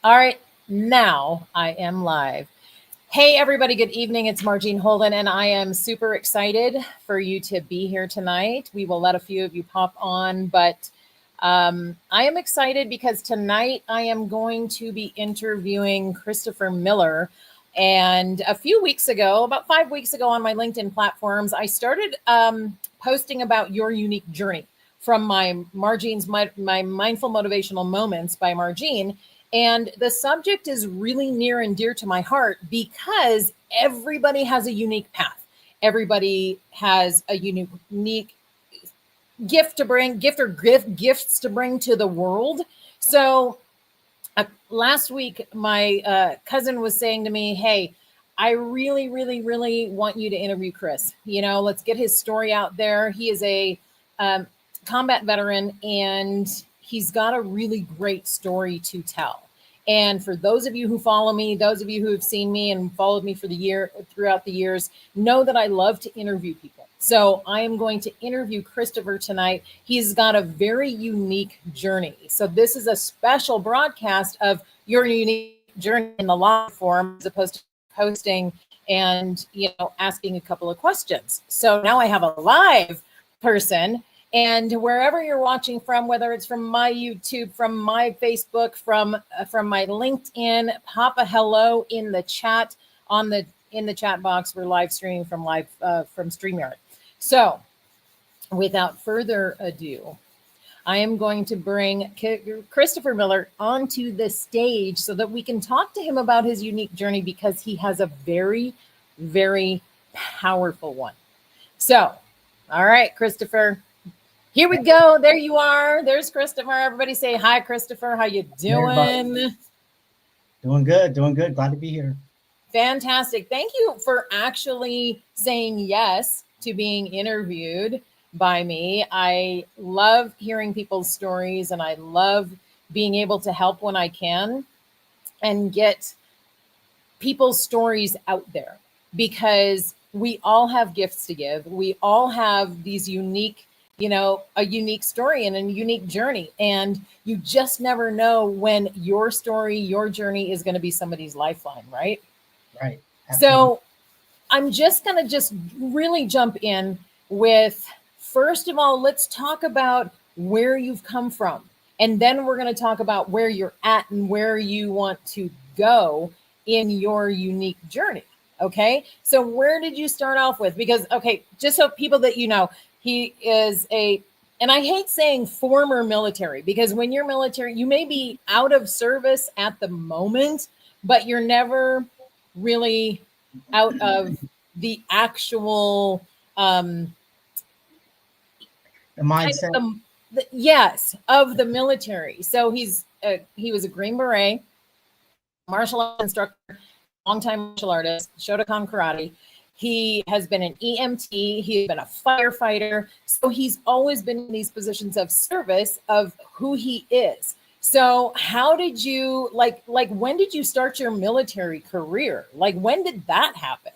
All right, now I am live. Hey, everybody, good evening. It's Margene Holden, and I am super excited for you to be here tonight. We will let a few of you pop on, but I am excited because tonight I am going to be interviewing Christopher Miller. And a few weeks ago, about 5 weeks ago on my LinkedIn platforms, I started posting about your unique journey from my Mindful Motivational Moments by Margene. And the subject is really near and dear to my heart because everybody has a unique path. Everybody has a unique gifts to bring to the world. So last week, my cousin was saying to me, hey, I really, really, really want you to interview Chris. Let's get his story out there. He is a combat veteran, and he's got a really great story to tell. And for those of you who follow me, those of you who have seen me and followed me throughout the years, know that I love to interview people. So I am going to interview Christopher tonight. He's got a very unique journey. So this is a special broadcast of your unique journey in the live form, as opposed to posting and asking a couple of questions. So now I have a live person. And wherever you're watching from, whether it's from my YouTube, from my Facebook, from my LinkedIn, pop a hello in the chat in the chat box. We're live streaming from StreamYard. So, without further ado, I am going to bring Christopher Miller onto the stage so that we can talk to him about his unique journey, because he has a very, very powerful one. So, all right, Christopher. Here we go. There you are. There's Christopher. Everybody say hi, Christopher. How you doing? Doing good. Glad to be here. Fantastic. Thank you for actually saying yes to being interviewed by me. I love hearing people's stories, and I love being able to help when I can and get people's stories out there, because we all have gifts to give. We all have these unique a unique story and a unique journey. And you just never know when your story, your journey is going to be somebody's lifeline, right? Right. Absolutely. So I'm just going to really jump in with, first of all, let's talk about where you've come from. And then we're going to talk about where you're at and where you want to go in your unique journey. Okay. So where did you start off with? Because, okay, just so people that he is and I hate saying former military, because when you're military, you may be out of service at the moment, but you're never really out of the actual the mindset. Of the military. So he was a Green Beret, martial arts instructor, longtime martial artist, Shotokan karate. He has been an EMT. He's been a firefighter. So he's always been in these positions of service of who he is. So how did you, when did you start your military career? Like, when did that happen?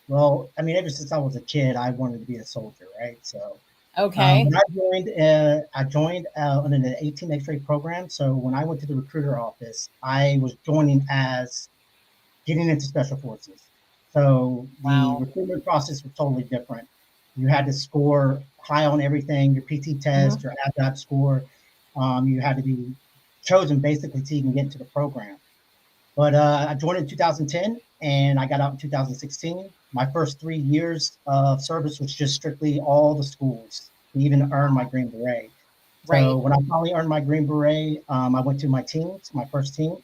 Well, I mean, ever since I was a kid, I wanted to be a soldier, right? So, okay. When I joined under the 18 X-ray program. So when I went to the recruiter office, I was joining as getting into special forces. So the recruitment process was totally different. You had to score high on everything, your PT test, your ABAP score. You had to be chosen basically to even get into the program. But I joined in 2010 and I got out in 2016. My first 3 years of service was just strictly all the schools to even earn my Green Beret. So when I finally earned my Green Beret, I went to my teams, my first team.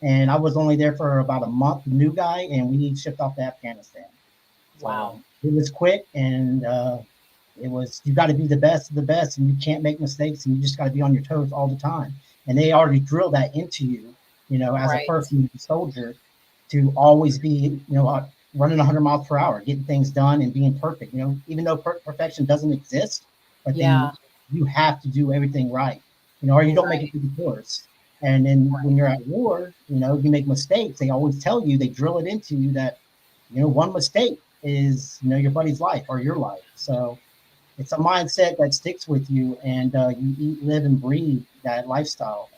And I was only there for about a month, new guy, and we shipped off to Afghanistan. Wow. So it was quick, and you got to be the best of the best, and you can't make mistakes, and you just got to be on your toes all the time. And they already drill that into you, as a person, a soldier, to always be, running 100 miles per hour, getting things done and being perfect, even though perfection doesn't exist, but then you have to do everything right, or you don't make it through the course. And then when you're at war, you make mistakes. They always tell you, they drill it into you that, one mistake is, your buddy's life or your life. So it's a mindset that sticks with you, and you eat, live, and breathe that lifestyle.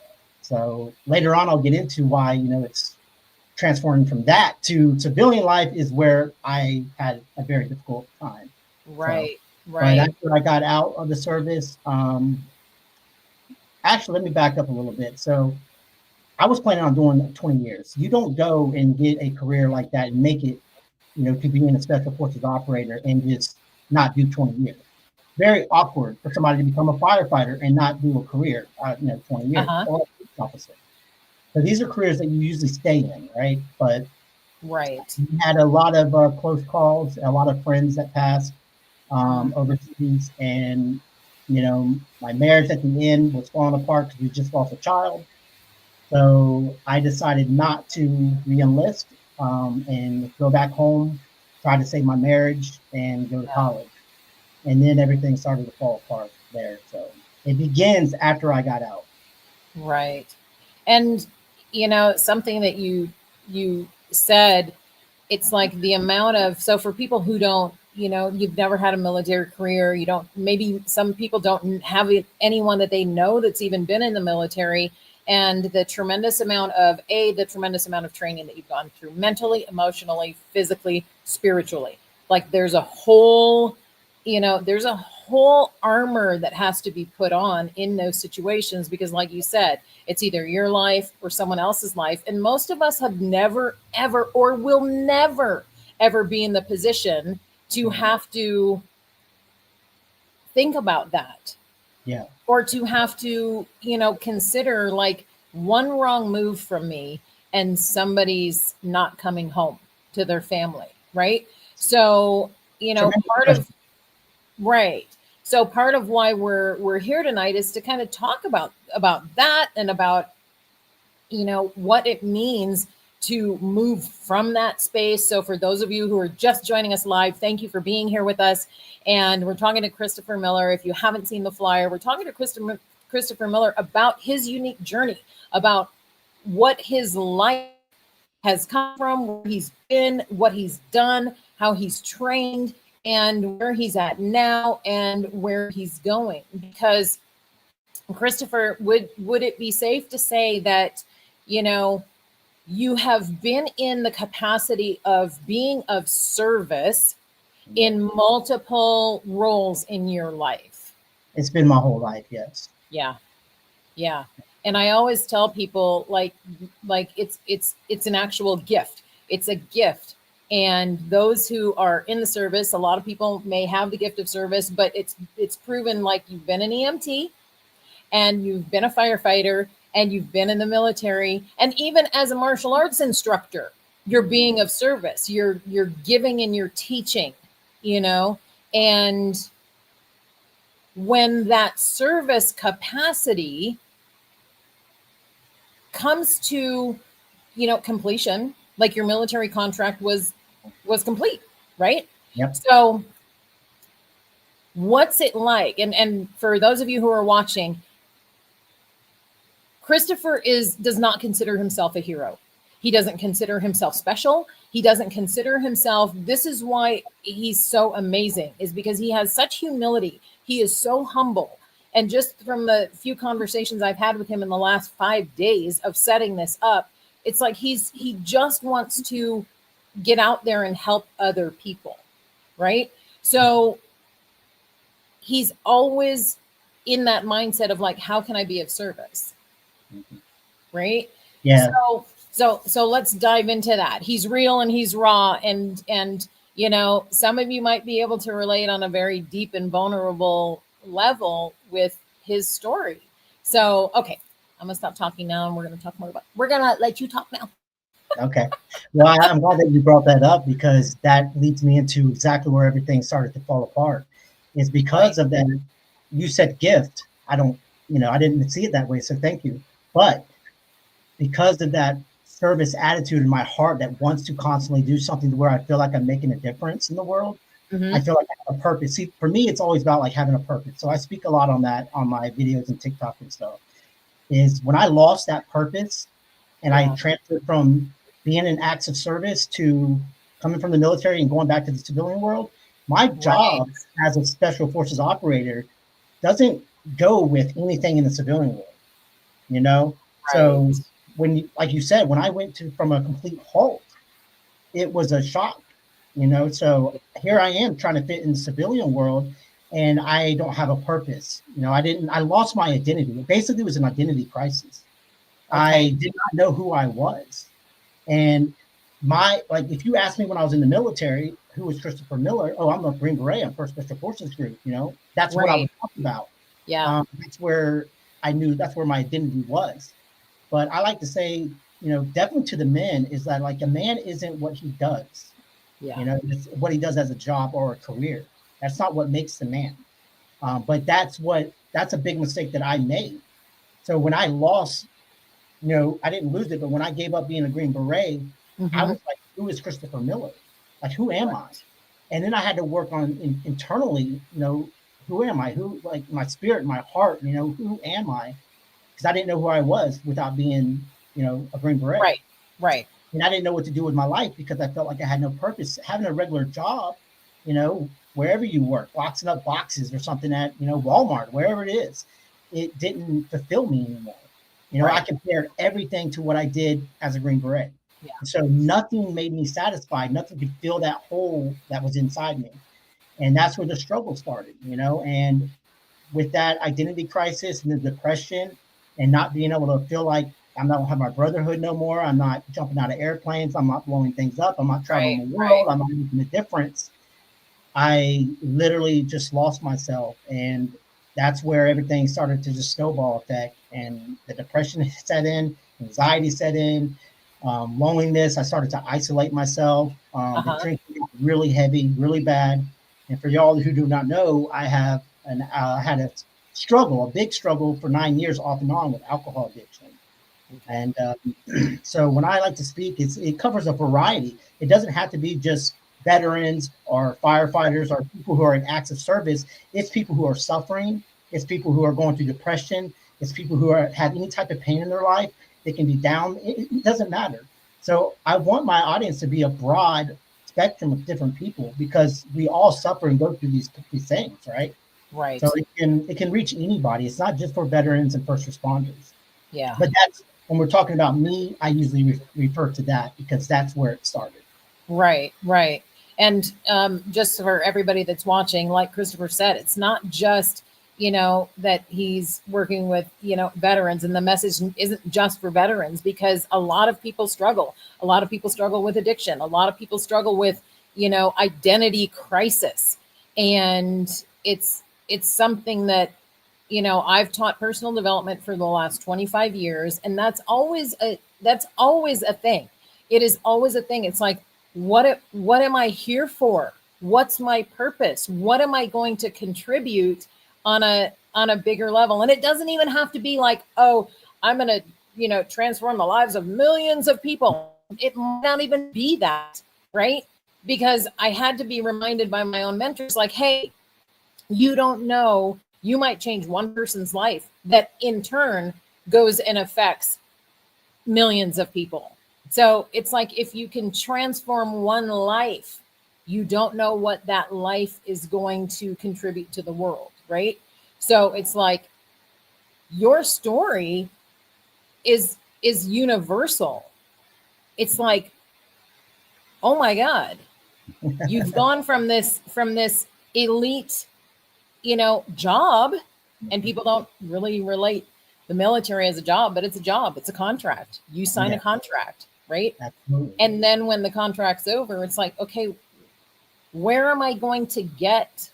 So later on, I'll get into why, it's transforming from that to civilian life is where I had a very difficult time. So, Right. but Right. after I got out of the service, actually, let me back up a little bit. So I was planning on doing 20 years. You don't go and get a career like that and make it, to being a special forces operator and just not do 20 years. Very awkward for somebody to become a firefighter and not do a career, 20 years Uh-huh. or a police officer. So these are careers that you usually stay in, right? But Right. we had a lot of close calls, a lot of friends that passed Mm. overseas, and my marriage at the end was falling apart because we just lost a child. So I decided not to re-enlist and go back home, try to save my marriage, and go to Yeah. college. And then everything started to fall apart there. So it begins after I got out. Right. And something that you said, it's like the amount of, so for people who don't, you've never had a military career, you don't, maybe some people don't have anyone that they know that's even been in the military, and the tremendous amount of the tremendous amount of training that you've gone through mentally, emotionally, physically, spiritually. Like there's a whole armor that has to be put on in those situations, because like you said, it's either your life or someone else's life, and most of us have never ever or will never ever be in the position to have to think about that, Yeah. or to have to consider like one wrong move from me and somebody's not coming home to their family, right? So Tremendous part pressure. of right. So part of why we're here tonight is to kind of talk about that, and about what it means to move from that space. So for those of you who are just joining us live, thank you for being here with us. And we're talking to Christopher Miller. If you haven't seen the flyer, we're talking to Christopher Miller about his unique journey, about what his life has come from, where he's been, what he's done, how he's trained, and where he's at now and where he's going. Because Christopher, would it be safe to say that you know you have been in the capacity of being of service Yeah. in multiple roles in your life? It's been my whole life, yes. Yeah. Yeah. And I always tell people like it's an actual gift. It's a gift. And those who are in the service, a lot of people may have the gift of service, but it's proven, like you've been an EMT and you've been a firefighter and you've been in the military, and even as a martial arts instructor, you're being of service. You're giving and you're teaching, you know, and when that service capacity comes to completion, like your military contract was complete, right? Yep. So what's it like? And for those of you who are watching, Christopher does not consider himself a hero. He doesn't consider himself special. He doesn't consider himself, this is why he's so amazing, is because he has such humility. He is so humble. And just from the few conversations I've had with him in the last 5 days of setting this up, it's like he just wants to get out there and help other people, right? So he's always in that mindset of like, how can I be of service? Mhm. Right? Yeah. So let's dive into that. He's real and he's raw, and some of you might be able to relate on a very deep and vulnerable level with his story. So okay, I'm gonna stop talking now, and we're gonna let you talk now. Okay. Well, I'm glad that you brought that up because that leads me into exactly where everything started to fall apart. Is Right. because of that. You said gift. I don't, I didn't see it that way. So thank you. But because of that service attitude in my heart that wants to constantly do something to where I feel like I'm making a difference in the world, I Mm-hmm. feel like I have a purpose. See, for me, it's always about like having a purpose. So I speak a lot on that on my videos and TikTok and stuff. Is when I lost that purpose and I Yeah. transferred from being in acts of service to coming from the military and going back to the civilian world, my Right. job as a special forces operator doesn't go with anything in the civilian world, you know? So when you, like you said, when I went to from a complete halt, it was a shock, you know. So here I am trying to fit in the civilian world, and I don't have a purpose. You know, I lost my identity. It basically was an identity crisis. Okay. I did not know who I was. And like, if you asked me when I was in the military, who was Christopher Miller? Oh, I'm a Green Beret. I'm First Special Forces Group. You know, that's what I Right. was talking about. Yeah. That's where I knew that's where my identity was. But I like to say, you know, definitely to the men is that like a man isn't what he does. Yeah. You know, it's what he does as a job or a career. That's not what makes the man. But that's a big mistake that I made. So when I lost, you know, I didn't lose it, but when I gave up being a Green Beret, I Mm-hmm. was like, who is Christopher Miller? Like, who am I? Right. And then I had to work on internally, you know, who am I? Who, like, my spirit, my heart, you know, who am I? Because I didn't know who I was without being, you know, a Green Beret. Right. Right. And I didn't know what to do with my life because I felt like I had no purpose. Having a regular job, you know, wherever you work, boxing up boxes or something at, you know, Walmart, wherever it is, it didn't fulfill me anymore. You know, I Right. compared everything to what I did as a Green Beret. Yeah. And so nothing made me satisfied. Nothing could fill that hole that was inside me. And that's where the struggle started, you know. And with that identity crisis and the depression and not being able to feel like I don't have my brotherhood no more. I'm not jumping out of airplanes. I'm not blowing things up. I'm not traveling Right. the Right. world. I'm not making a difference. I literally just lost myself. And that's where everything started to just snowball effect. And the depression set in, anxiety set in, loneliness. I started to isolate myself. The Uh-huh. drinking got really heavy, really bad. And for y'all who do not know, I have had a struggle, a big struggle for 9 years off and on with alcohol addiction. Okay. And so when I like to speak, it covers a variety. It doesn't have to be just veterans or firefighters or people who are in active service. It's people who are suffering. It's people who are going through depression. It's people who have any type of pain in their life. They can be down. It doesn't matter. So I want my audience to be a broad spectrum of different people because we all suffer and go through these things, right? So Right. it can reach anybody. It's not just for veterans and first responders. Yeah. But that's when we're talking about me, I usually refer to that because that's where it started. Right. Right. And just for everybody that's watching, like Christopher said, it's not just, that he's working with, veterans, and the message isn't just for veterans, because a lot of people struggle. A lot of people struggle with addiction. A lot of people struggle with, identity crisis. And it's something that, I've taught personal development for the last 25 years, and that's always a thing. It is always a thing. It's like, what am I here for? What's my purpose? What am I going to contribute on a bigger level? And it doesn't even have to be like, oh, I'm going to, transform the lives of millions of people. It might not even be that, right? Because I had to be reminded by my own mentors, like, hey, you don't know, you might change one person's life that in turn goes and affects millions of people. So it's like, if you can transform one life, you don't know what that life is going to contribute to the world, right? So it's like, your story is universal. It's like, oh my God, you've gone from this elite, job, and people don't really relate the military as a job, but it's a job, it's a contract. You sign a Yeah, contract, right? absolutely. And then when the contract's over, it's like, okay, where am I going to get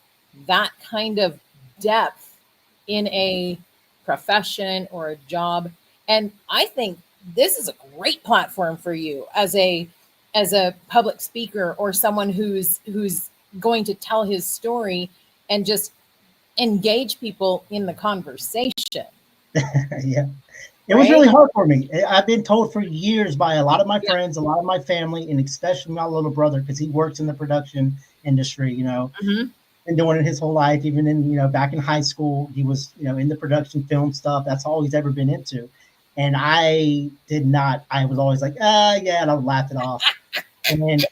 that kind of depth in a profession or a job? And I think this is a great platform for you as a public speaker, or someone who's going to tell his story and just engage people in the conversation, Yeah. It was really right? hard for me. I've been told for years by a lot of my friends, a lot of my family, and especially my little brother, because he works in the production industry, you know, Hmm. been doing it his whole life. Even in, back in high school, he was, in the production film stuff. That's all he's ever been into. And I did not, I was always like, yeah, and I would laugh it off. And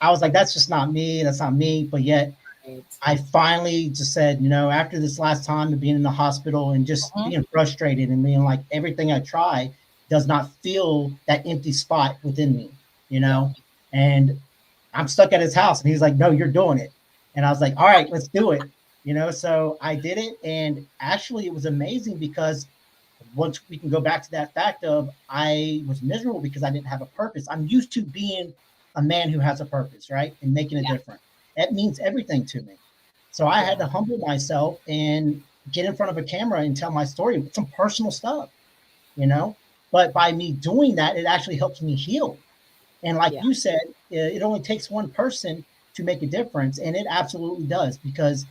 I was like, that's just not me. That's not me. But yet Right. I finally just said, after this last time of being in the hospital and just Mhm. being frustrated and being like, everything I try does not fill that empty spot within me, Yeah. and I'm stuck at his house. And he's like, no, you're doing it. And I was like, all right, let's do it. So I did it. And actually, it was amazing because once we can go back to that fact of I was miserable because I didn't have a purpose. I'm used to being a man who has a purpose, right? And making a Yeah. difference. That means everything to me. So I had Yeah. to humble myself and get in front of a camera and tell my story, some personal stuff, you know. But by me doing that, it actually helps me heal. And like Yeah. you said, it only takes one person to make a difference, and it absolutely does. Because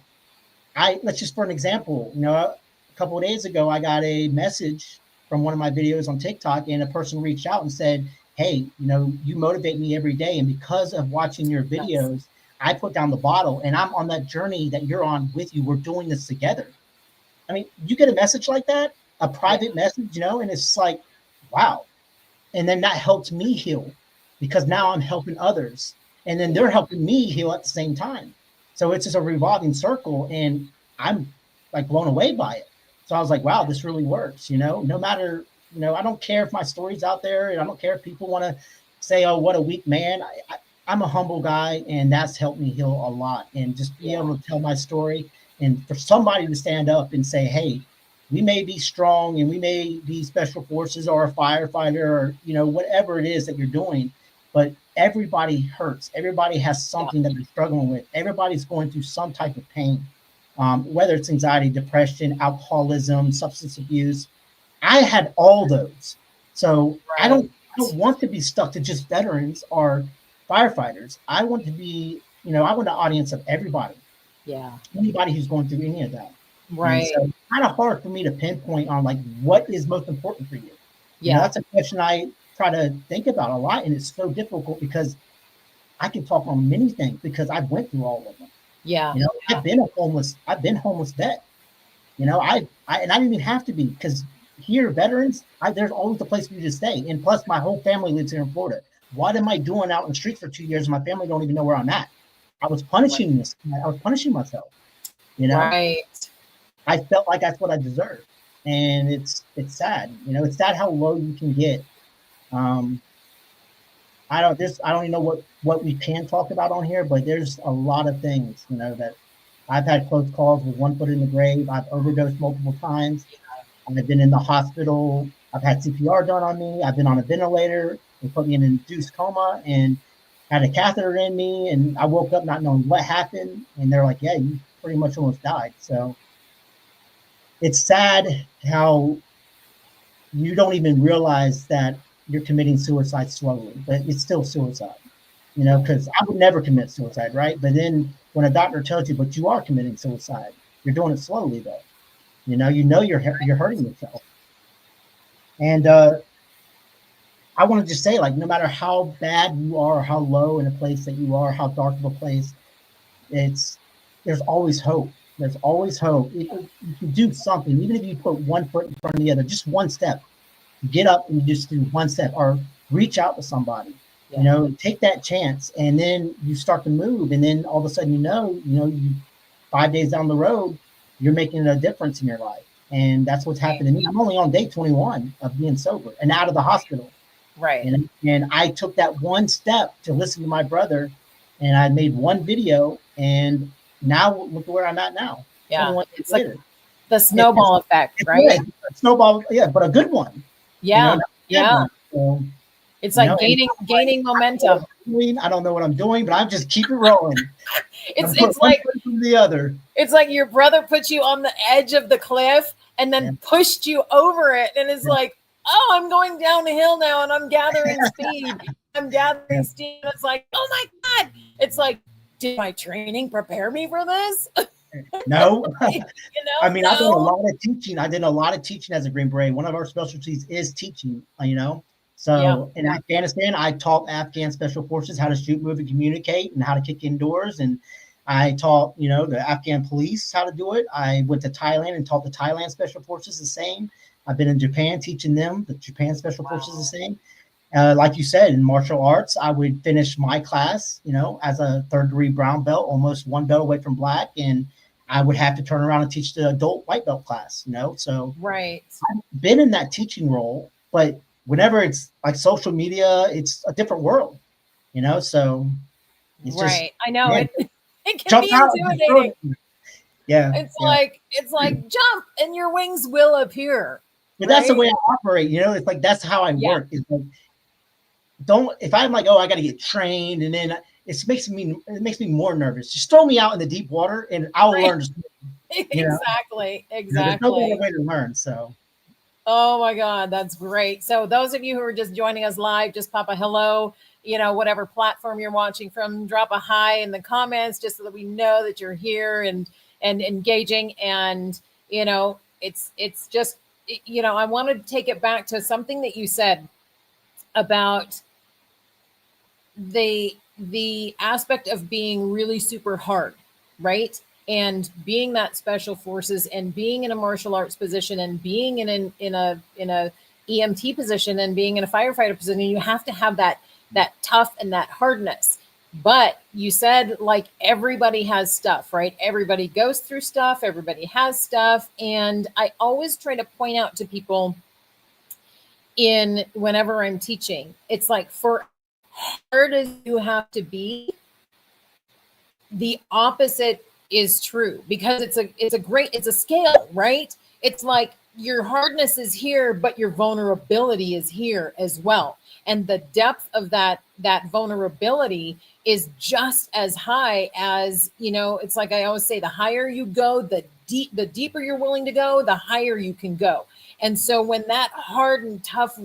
let's just for an example, a couple of days ago, I got a message from one of my videos on TikTok, and a person reached out and said, "Hey, you motivate me every day, and because of watching your Yes. videos, I put down the bottle, and I'm on that journey that you're on with you. We're doing this together." I mean, you get a message like that, a Yeah. private message, and it's like, wow. And then that helps me heal because now I'm helping others, and then Yeah. they're helping me heal at the same time. So it's just a revolving circle, and I'm like blown away by it. So I was like, wow, this really works. No matter, I don't care if my story's out there, and I don't care if people want to say, oh, what a weak man. I'm a humble guy, and that's helped me heal a lot, and just be Yeah. able to tell my story, and for somebody to stand up and say, hey, we may be strong and we may be special forces or a firefighter or whatever it is that you're doing, but everybody hurts. Everybody has Yeah. something that they're struggling with. Everybody's going through some type of pain, whether it's anxiety, depression, alcoholism, substance abuse. I had all those. So i Right. don't i don't want to be stuck to just veterans or firefighters. I want to be, I want an audience of everybody, Yeah. anybody who's going through any of that. And Right. so it's kind of hard for me to pinpoint on like what is most important for you. Yeah. That's a question I try to think about a lot, and it's so difficult because I can talk on many things because I've went through all of them. Yeah. I've been homeless vet. And I didn't even have to be because here, veterans, there's always a place for you to stay. And plus, my whole family lives here in Florida. What am I doing out in the streets for 2 years? And my family don't even know where I'm at. I was punishing this. I was punishing myself. You know, Right. I felt like that's what I deserved, and it's sad. It's sad how low you can get. Um, I don't even know what we can talk about on here, but there's a lot of things that I've had close calls with one foot in the grave. I've overdosed multiple times. I've been in the hospital. I've had CPR done on me. I've been on a ventilator. They put me in an induced coma and had a catheter in me, and I woke up not knowing what happened. And they're like, "Yeah, you pretty much almost died." So it's sad how you don't even realize that you're committing suicide slowly, but it's still suicide, Yeah. because I would never commit suicide, right? But then when a doctor tells you, but you are committing suicide, you're doing it slowly though. You're hurting yourself. And I want to just say, like, no matter how bad you are, or how low in a place that you are, how dark of a place, it's there's always hope. There's always hope. You can do something, even if you put one foot in front of the other, just one step. Get up and just do one step, or reach out to somebody. Yeah. Take that chance, and then you start to move, and then all of a sudden, you 5 days down the road, you're making a difference in your life, and that's what's happened to me. I'm only on day 21 of being sober and out of the hospital. Right. And I took that one step to listen to my brother, and I made one video, and now look at where I'm at now. Yeah. 21 years It's like later, the snowball effect, it's right? a snowball, yeah, but a good one. Yeah. Not a bad Yeah. one. So, It's like and gaining momentum. I don't know what I'm doing, but I'm just keep it rolling. I'm putting It's one like foot from the other. it's like your brother put you on the edge of the cliff and Yeah. then pushed you over it, and it's Yeah. like, oh, I'm going down the hill now, and I'm gathering speed. I'm gathering steam. It's like, oh my god! It's like, did my training prepare me for this? No, I mean, I've done a no. lot of teaching. I did a lot of teaching as a Green Beret. One of our specialties is teaching, Yeah. So in Afghanistan, I taught Afghan special forces how to shoot, move, and communicate, and how to kick indoors. And I taught, the Afghan police how to do it. I went to Thailand and taught the Thailand special forces the same. I've been in Japan teaching them the Japan special forces the same. Like you said, in martial arts, I would finish my class, as a third degree brown belt, almost one belt away from black, and I would have to turn around and teach the adult white belt class. So Right. I've been in that teaching role, but whenever it's like social media, it's a different world. So it's just, Right. I know man, it. It can jump be out and just throw intimidating. it. Yeah, yeah. It's like jump and your wings will appear. But that's the Right? way I operate. It's like that's how I Yeah. work. It's like, don't, if I'm like, oh, I got to get trained, and then it makes me more nervous. Just throw me out in the deep water, and I will Right. learn. Exactly. There's no better Exactly. way to learn. So Oh my God, that's great. So, those of you who are just joining us live, just pop a hello, whatever platform you're watching from, drop a hi in the comments just so that we know that you're here and engaging. And, it's just, I wanted to take it back to something that you said about the aspect of being really super hard, right? And being that special forces and being in a martial arts position and being in a EMT position and being in a firefighter position, you have to have that tough and that hardness. But you said, like, everybody has stuff, right? Everybody goes through stuff, everybody has stuff. And I always try to point out to people, in whenever I'm teaching, it's like, for hard as you have to be, the opposite is true, because it's a scale, right? It's like your hardness is here, but your vulnerability is here as well. And the depth of that vulnerability is just as high as, it's like I always say, the higher you go, the deeper you're willing to go, the higher you can go. And so when that hard and tough,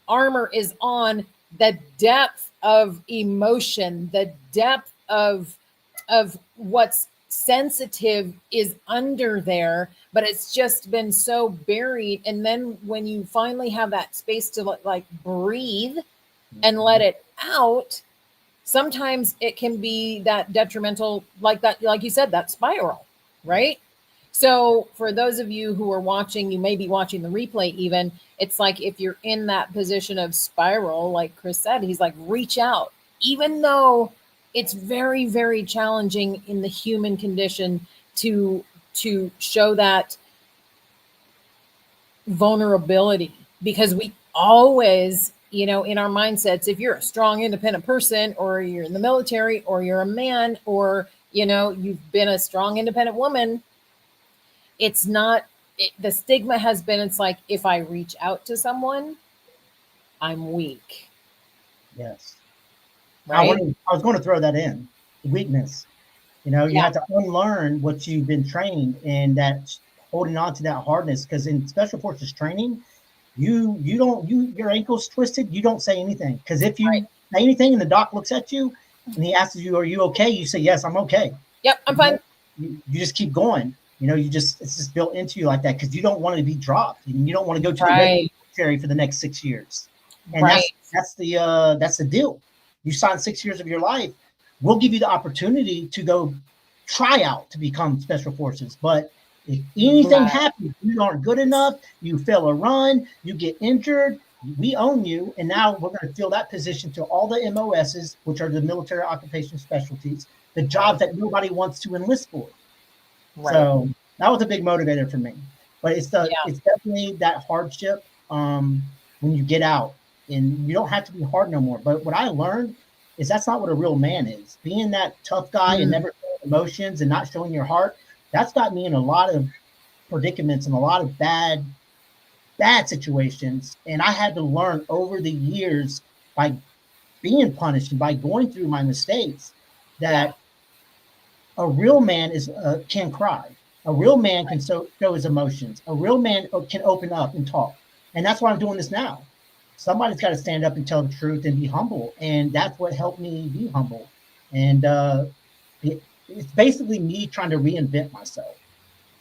armor is on, the depth of emotion, the depth of what's sensitive is under there, but it's just been so buried. And then when you finally have that space to like breathe and let it out, sometimes it can be that detrimental, like that, like you said, that spiral, right? So for those of you who are watching, you may be watching the replay even, it's like, if you're in that position of spiral, like Chris said, he's like, reach out. Even though it's very, very challenging in the human condition to show that vulnerability, because we always, in our mindsets, if you're a strong independent person, or you're in the military, or you're a man, or you've been a strong independent woman, it's not the stigma has been, it's like, if I reach out to someone, I'm weak, yes, right? I was going to throw that in, weakness. You Yeah. have to unlearn what you've been trained, and that holding on to that hardness. Because in special forces training, you don't, your ankle's twisted, you don't say anything. Because if Right. you say anything and the doc looks at you and he asks you, "Are you okay?" You say, "Yes, I'm okay." Yep, I'm fine. You just keep going. It's just built into you like that, because you don't want to be dropped, and you don't want to go to the regular Right. military for the next 6 years. And Right. that's the deal. You sign 6 years of your life. We'll give you the opportunity to go try out to become special forces. But if anything Right. happens, you aren't good enough, you fail a run, you get injured, we own you. And now we're going to fill that position to all the MOSs, which are the military occupation specialties, the jobs that nobody wants to enlist for. Right. So that was a big motivator for me. But Yeah. it's definitely that hardship, when you get out, and you don't have to be hard no more. But what I learned is that's not what a real man is. Being that tough guy and Mm. never showing emotions and not showing your heart, that's got me in a lot of predicaments and a lot of bad situations. And I had to learn over the years, by being punished and by going through my mistakes, Yeah. that a real man can cry. A real man can show his emotions. A real man can open up and talk. And that's why I'm doing this now. Somebody's got to stand up and tell the truth and be humble. And that's what helped me be humble. And it's basically me trying to reinvent myself.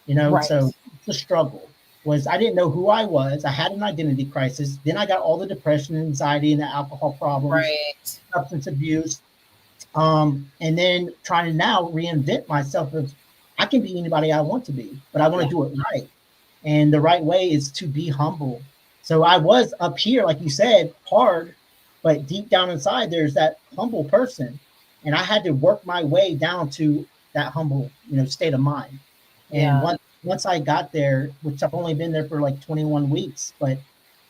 Right. So the struggle was, I didn't know who I was. I had an identity crisis. Then I got all the depression, anxiety, and the alcohol problems, Right. substance abuse, and then trying to now reinvent myself of, I can be anybody I want to be, but I want Yeah. to do it right. And the right way is to be humble, So I was up here, like you said, hard, but deep down inside, there's that humble person. And I had to work my way down to that humble, state of mind. And Yeah. once I got there, which I've only been there for like 21 weeks, but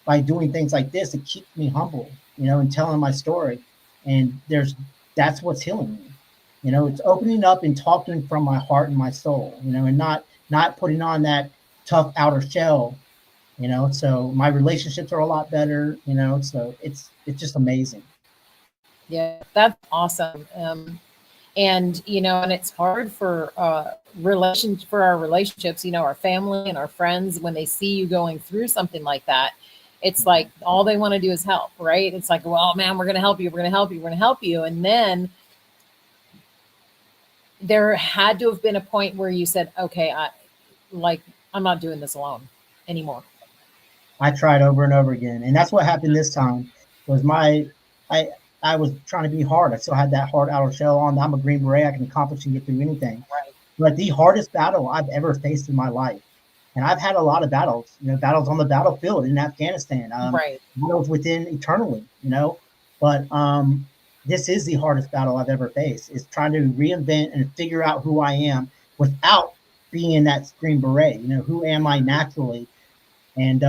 by doing things like this, it keeps me humble, and telling my story. And that's what's healing me. It's opening up and talking from my heart and my soul, and not putting on that tough outer shell. So my relationships are a lot better. So it's just amazing. Yeah, that's awesome. And and it's hard for relations for our relationships, our family and our friends, when they see you going through something like that. It's like all they want to do is help, right? It's like, well, man, we're going to help you, we're going to help you, we're going to help you. And then there had to have been a point where you said, okay, like I'm not doing this alone anymore. I tried over and over again, and that's what happened this time. Was my I I was trying to be hard. I still had that hard outer shell on. I'm a Green Beret. I can accomplish and get through anything. Right. But the hardest battle I've ever faced in my life, and I've had a lot of battles. Battles on the battlefield in Afghanistan, Right. battles within eternally. But this is the hardest battle I've ever faced. Is trying to reinvent and figure out who I am without being that Green Beret. Who am I naturally? And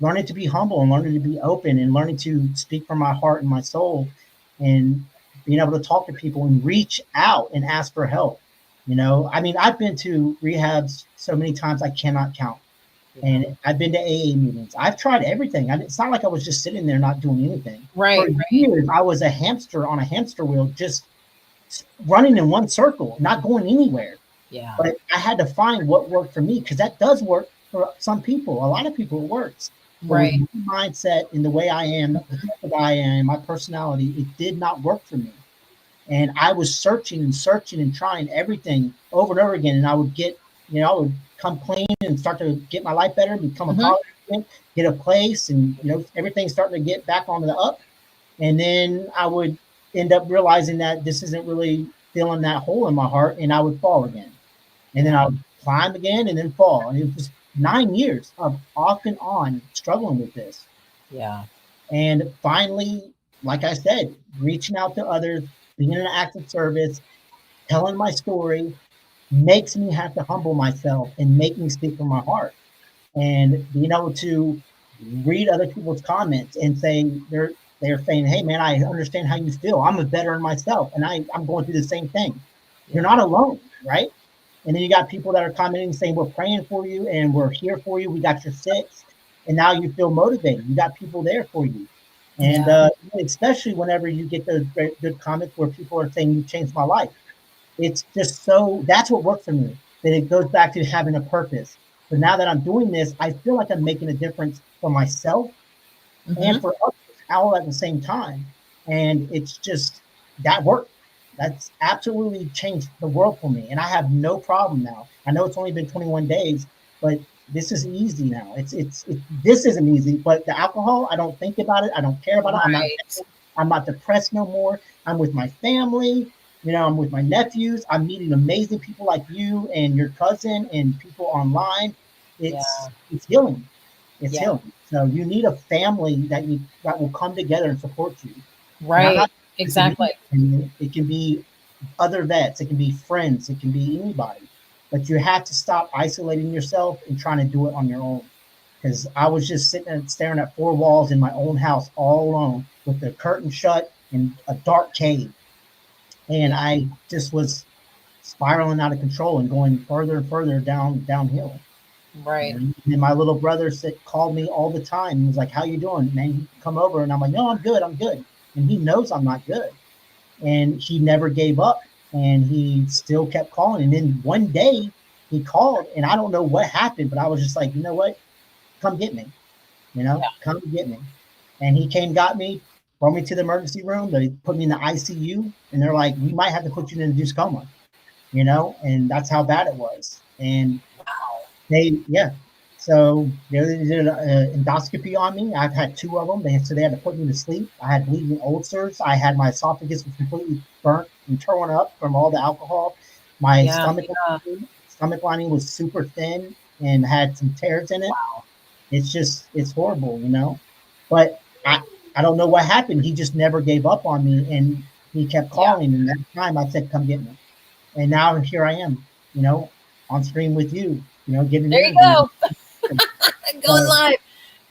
learning to be humble and learning to be open and learning to speak from my heart and my soul and being able to talk to people and reach out and ask for help. I mean, I've been to rehabs so many times I cannot count. Yeah. And I've been to AA meetings. I've tried everything. It's not like I was just sitting there not doing anything. For Right. years, I was a hamster on a hamster wheel, just running in one circle, not going anywhere. Yeah. But I had to find what worked for me, because that does work for some people. A lot of people, it works. But with Right. my mindset and the way I am, the guy I am, my personality, it did not work for me. And I was searching and searching and trying everything over and over again. And I would I would come clean and start to get my life better, become a Hmm. college student, get a place, and everything's starting to get back on the up. And then I would end up realizing that this isn't really filling that hole in my heart, and I would fall again. And then Yeah. I would climb again and then fall. And it was 9 years of off and on struggling with this. Yeah. And finally, like I said, reaching out to others, being in an active service, telling my story makes me have to humble myself and make me speak from my heart. And being able to read other people's comments and say they're saying, "Hey man, I understand how you feel. I'm a veteran myself, and I'm going through the same thing. You're Yeah. not alone, right?" And then you got people that are commenting saying, "We're praying for you and we're here for you. We got your six." And now you feel motivated. You got people there for you. And Yeah. especially whenever you get those good comments where people are saying, "You changed my life." It's just so, that's what worked for me. That it goes back to having a purpose. So now that I'm doing this, I feel like I'm making a difference for myself Hmm. and for others all at the same time. And it's just that worked. That's absolutely changed the world for me. And I have no problem now. I know it's only been 21 days, but this is easy now. This isn't easy, but the alcohol, I don't think about it. I don't care about it. Right. I'm not depressed no more. I'm with my family. I'm with my nephews. I'm meeting amazing people like you and your cousin and people online. Yeah. It's healing. It's Yeah. healing. So you need a family that will come together and support you. And I'm Right. not just an Exactly. independent. It can be other vets. It can be friends. It can be anybody. But you have to stop isolating yourself and trying to do it on your own. Because I was just sitting and staring at four walls in my own house all alone with the curtain shut in a dark cave. And Yeah. I just was spiraling out of control and going further and further downhill. Right. And then my little brother called me all the time. He was like, "How you doing, man? You come over." And I'm like, "No, I'm good. I'm good." And he knows I'm not good. And he never gave up. And he still kept calling. And then one day he called, and I don't know what happened, but I was just like, "You know what? Come get me. Yeah. Come get me." And he came, got me, brought me to the emergency room. They put me in the ICU, and they're like, "We might have to put you in an induced coma." And that's how bad it was. And yeah. So they did an endoscopy on me. I've had two of them. They had to put me to sleep. I had bleeding ulcers. I had my esophagus was completely burnt and torn up from all the alcohol. My Yeah. Yeah. stomach lining was super thin and had some tears in it. it's horrible, you know. But I don't know what happened. He just never gave up on me, and he kept Yeah. calling. And that time, I said, "Come get me." And now here I am, you know, on screen with you, you know, getting There you interviewed. go. Going So live.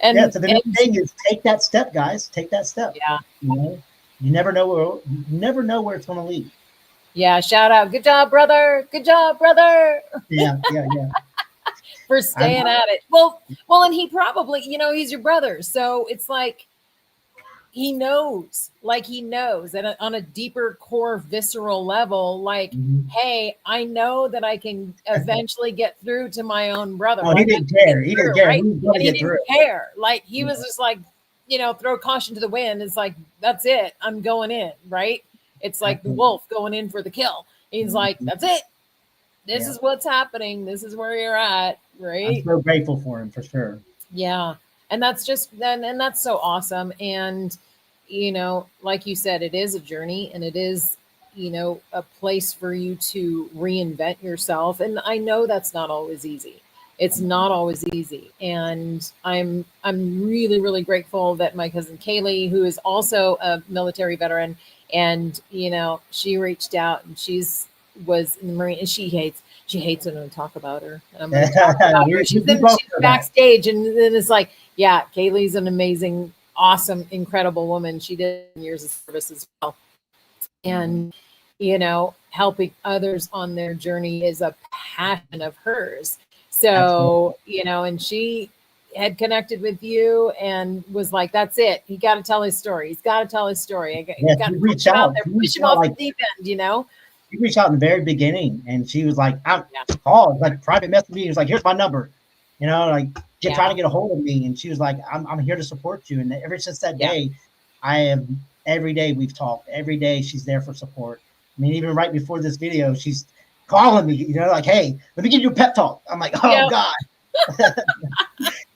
yeah, And so the next thing is take that step, guys. Take that step. yeah. You know, you never know where it's going to lead. Yeah. Shout out. Good job, brother. Good job, brother. Yeah, yeah, yeah. For I'm, staying at it. Well, and he probably, he's your brother. So it's like he knows that on a deeper core visceral level, like, mhm. hey, I know that I can eventually get through to my own brother. Oh, he Like I didn't can get care. He didn't through, care. He right? was going And to he get didn't through. care. Like he Yeah, was just like, throw caution to the wind. It's like, that's it. I'm going in, right? It's like the absolutely. wolf going in for the kill. He's like, Mhm. that's it. This Yeah, is what's happening. This is where you're at, I'm right? so grateful for him for sure. Yeah. And that's just then, and that's so awesome. And, like you said, it is a journey and it is, a place for you to reinvent yourself. And I know that's not always easy. It's not always easy. And I'm really, really grateful that my cousin Kaylee, who is also a military veteran, and, she reached out and was in the Marine, and she hates when I talk about her. And I'm going to talk about her. We both She's know that. backstage, and then it's like, yeah, Kaylee's an amazing, awesome, incredible woman. She did years of service as well, and helping others on their journey is a passion of hers. Absolutely. So and she had connected with you and was like, "That's it. He got to tell his story. He's got to tell his story. I Yeah, got he to reached push him out out. there, He push reached him out off like the deep end." he reached out in the very beginning, and she was like, "I'm Yeah, called like private message me." He was like, "Here's my number," you know, like trying to yeah, get a hold of me, and she was like, "I'm here to support you." And ever since that yeah. day, I have every day we've talked. Every day she's there for support. I mean, even right before this video, she's calling me, you know, like, "Hey, let me give you a pep talk." I'm like, "Oh Yep. God."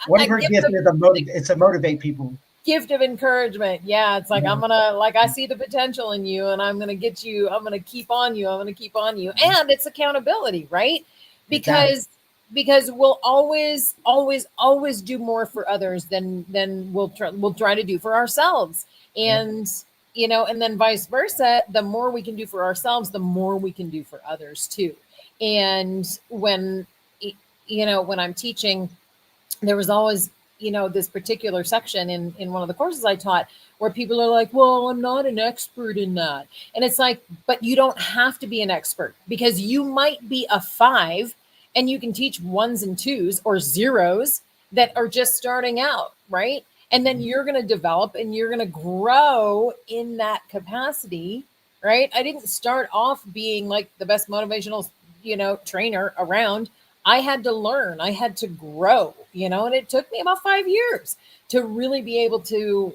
One of That her gift gifts of is it's to motivate people. gift of encouragement. Yeah, it's like, Yeah. I see the potential in you, and I'm gonna get you. I'm gonna keep on you. I'm gonna keep on you, and it's accountability, right? Exactly. Because we'll always, always, always do more for others than we'll try to do for ourselves, Yep. and and then vice versa. The more we can do for ourselves, the more we can do for others too. And when I'm teaching, there was always this particular section in one of the courses I taught where people are like, well, I'm not an expert in that. And it's like, but you don't have to be an expert, because you might be a 5 and you can teach ones and twos or zeros that are just starting out, right? And then you're going to develop and you're going to grow in that capacity, right? I didn't start off being like the best motivational trainer around. I had to learn, I had to grow, and it took me about 5 years to really be able to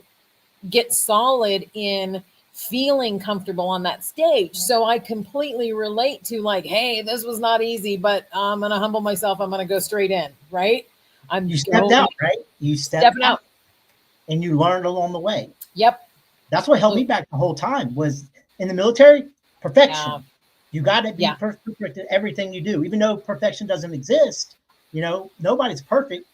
get solid in feeling comfortable on that stage. So I completely relate to, like, hey, this was not easy, but I'm going to humble myself. I'm going to go straight in, right? I'm You stepped going, out, right? You stepped stepping out out. and you learned along the way. Yep. That's what held Oh, me back the whole time was in the military, yeah. perfection. You got to be Yeah. perfect at everything you do, even though perfection doesn't exist. You know, nobody's perfect.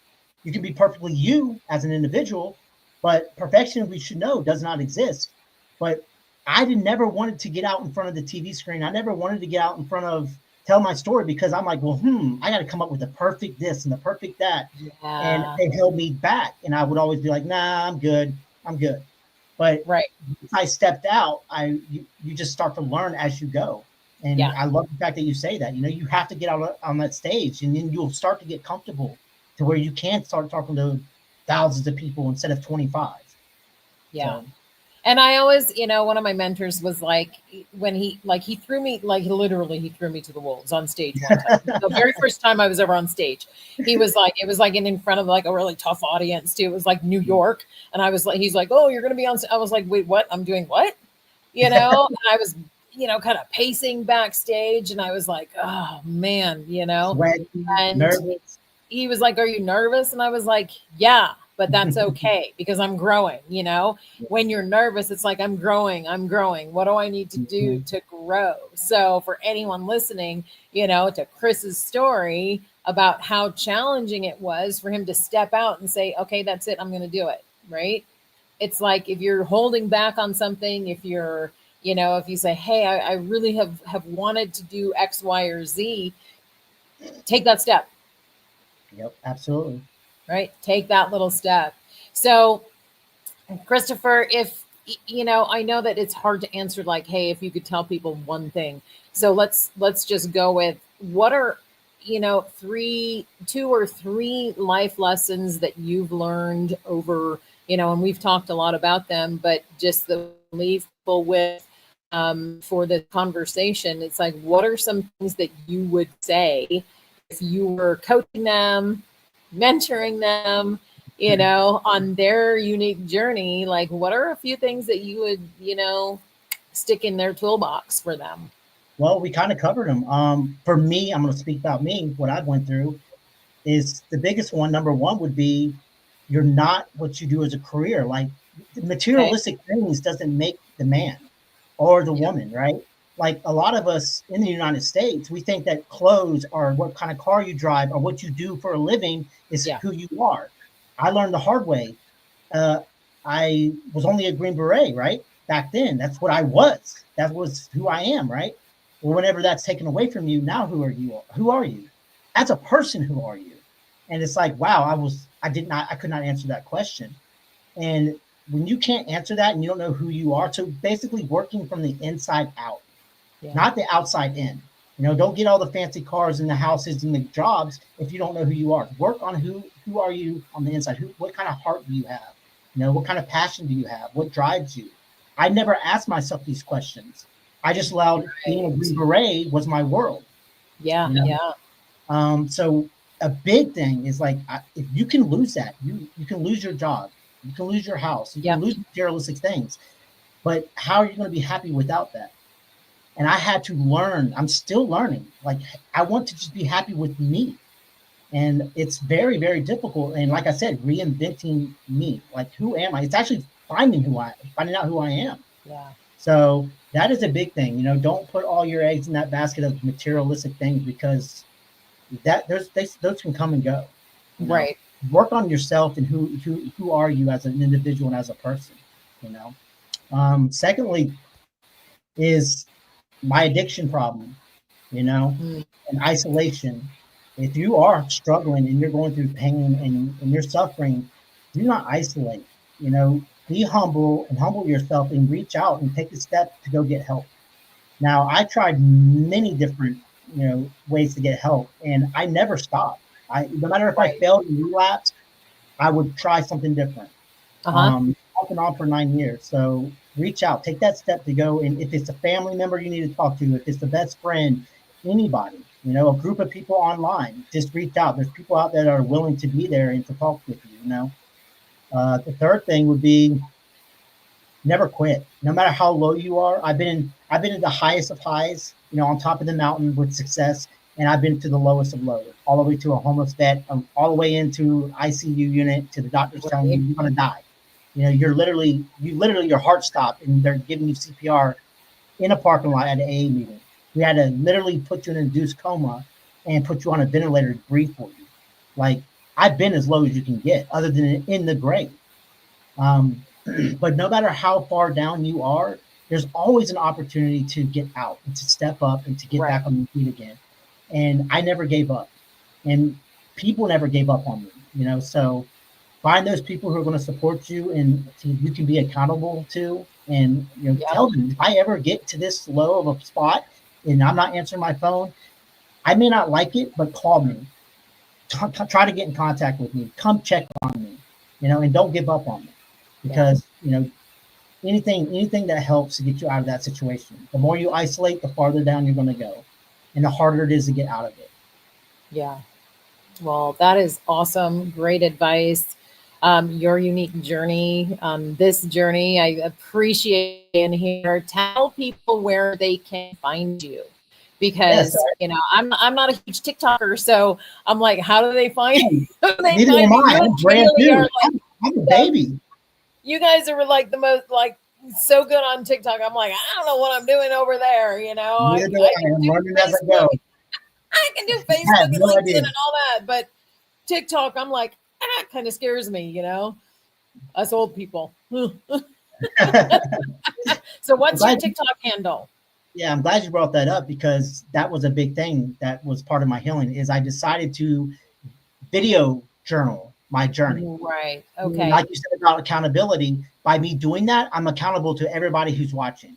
You can be perfectly you as an individual, but perfection, we should know, does not exist. But I did never wanted to get out in front of the TV screen. I never wanted to get out in front of tell my story because I'm like, well, I got to come up with the perfect this and the perfect that. And Yeah. it held me back. And I would always be like, nah, I'm good. I'm good. But Right. if I stepped out, you just start to learn as you go. And Yeah. I love the fact that you say that. You know, you have to get out on that stage, and then you'll start to get comfortable to where you can start talking to thousands of people instead of 25. Yeah. So And I always, one of my mentors was like, when he threw me, like literally he threw me to the wolves on stage one time. The very first time I was ever on stage, he was like, it was like in front of like a really tough audience too. It was like New York. And I was like, he's like, oh, you're going to be on. I was like, wait, what? I'm doing what? And I was, kind of pacing backstage, and I was like, oh man, sweaty, and nervous. he was like, are you nervous? And I was like, yeah, but that's okay because I'm growing. When you're nervous, it's like, I'm growing. What do I need to do to grow? So for anyone listening, to Chris's story, about how challenging it was for him to step out and say, okay, that's it, I'm going to do it. Right. It's like if you're holding back on something, if you're, if you say, hey, I really have wanted to do X, Y, or Z, take that step. Yep, absolutely. Right. Take that little step. So, Christopher, if I know that it's hard to answer like, hey, if you could tell people one thing. So let's just go with what are two or three life lessons that you've learned over, and we've talked a lot about them, but just the leave people with for the conversation. It's like, what are some things that you would say if you were coaching them, mentoring them, on their unique journey? Like, what are a few things that you would, stick in their toolbox for them? Well, we kind of covered them. For me, I'm going to speak about me. What I've went through is the biggest one. Number one would be you're not what you do as a career. Like the Okay. materialistic things doesn't make the man or the Yeah. woman, right? Like a lot of us in the United States, we think that clothes or what kind of car you drive or what you do for a living is Yeah. who you are. I learned the hard way. Uh, I was only a Green Beret, right? Back then, that's what I was. That was who I am, right? Well, whenever that's taken away from you, now who are you? Who are you? As a person, who are you? And it's like, wow, I could not answer that question. And when you can't answer that and you don't know who you are, so basically working from the inside out, Yeah. not the outside in. Don't get all the fancy cars and the houses and the jobs if you don't know who you are. Work on who are you on the inside. What kind of heart do you have? What kind of passion do you have? What drives you? I never asked myself these questions. I just allowed being a Green Right. Beret was my world. Yeah. You know, Yeah. so a big thing is like if you can lose that, you can lose your job, you can lose your house, you can Yep. lose materialistic things. But how are you going to be happy without that? And I had to learn. I'm still learning. Like I want to just be happy with me, and it's very very difficult. And like I said, reinventing me. Like who am I? It's actually finding out who I am. Yeah. So that is a big thing. Don't put all your eggs in that basket of materialistic things because those can come and go. You know, Right. work on yourself and who are you as an individual and as a person. You know. Secondly, is my addiction problem. You know, Mm. and isolation. If you are struggling and you're going through pain and you're suffering, do not isolate. Be humble and humble yourself and reach out and take a step to go get help. Now, I tried many different, ways to get help, and I never stopped. No matter if I Right. failed and relapsed, I would try something different. Uh-huh. Off and on for 9 years. So reach out, take that step to go. And if it's a family member you need to talk to, if it's the best friend, anybody, a group of people online, just reach out. There's people out there that are willing to be there and to talk with you. The third thing would be never quit, no matter how low you are. I've been in the highest of highs, on top of the mountain with success, and I've been to the lowest of lows, all the way to a homeless vet, all the way into ICU unit to the doctors telling you Right. you're going to die. You literally your heart stopped and they're giving you CPR in a parking lot at an AA meeting. We had to literally put you in an induced coma and put you on a ventilator to breathe for you. Like I've been as low as you can get, other than in the grave. Um, but no matter how far down you are, there's always an opportunity to get out and to step up and to get Right. back on your feet again. And I never gave up, and people never gave up on me. So find those people who are going to support you and you can be accountable to, and Yep. tell them if I ever get to this low of a spot and I'm not answering my phone, I may not like it, but call me. Try to get in contact with me. Come check on me, and don't give up on me Yeah. because anything that helps to get you out of that situation. The more you isolate, the farther down you're going to go, and the harder it is to get out of it. Yeah. Well, that is awesome. Great advice. Your unique journey, this journey, I appreciate in here. Tell people where they can find you Yes, because I'm not a huge TikToker, so I'm like, how do they find how do they neither am find me? I. You I'm and brand Kaylee are new. like I'm a the baby. you guys are like the most like so good on TikTok. I'm like, I don't know what I'm doing over there. Neither do I I. can I'm do learning as I Facebook. go. I I can do I Facebook had and no LinkedIn idea. and all that, but TikTok, I'm like, kind of scares me, us old people. So I'm what's your glad, TikTok handle? yeah, I'm glad you brought that up because that was a big thing that was part of my healing. Is I decided to video journal my journey. Right. Okay. Like you said about accountability, by me doing that, I'm accountable to everybody who's watching,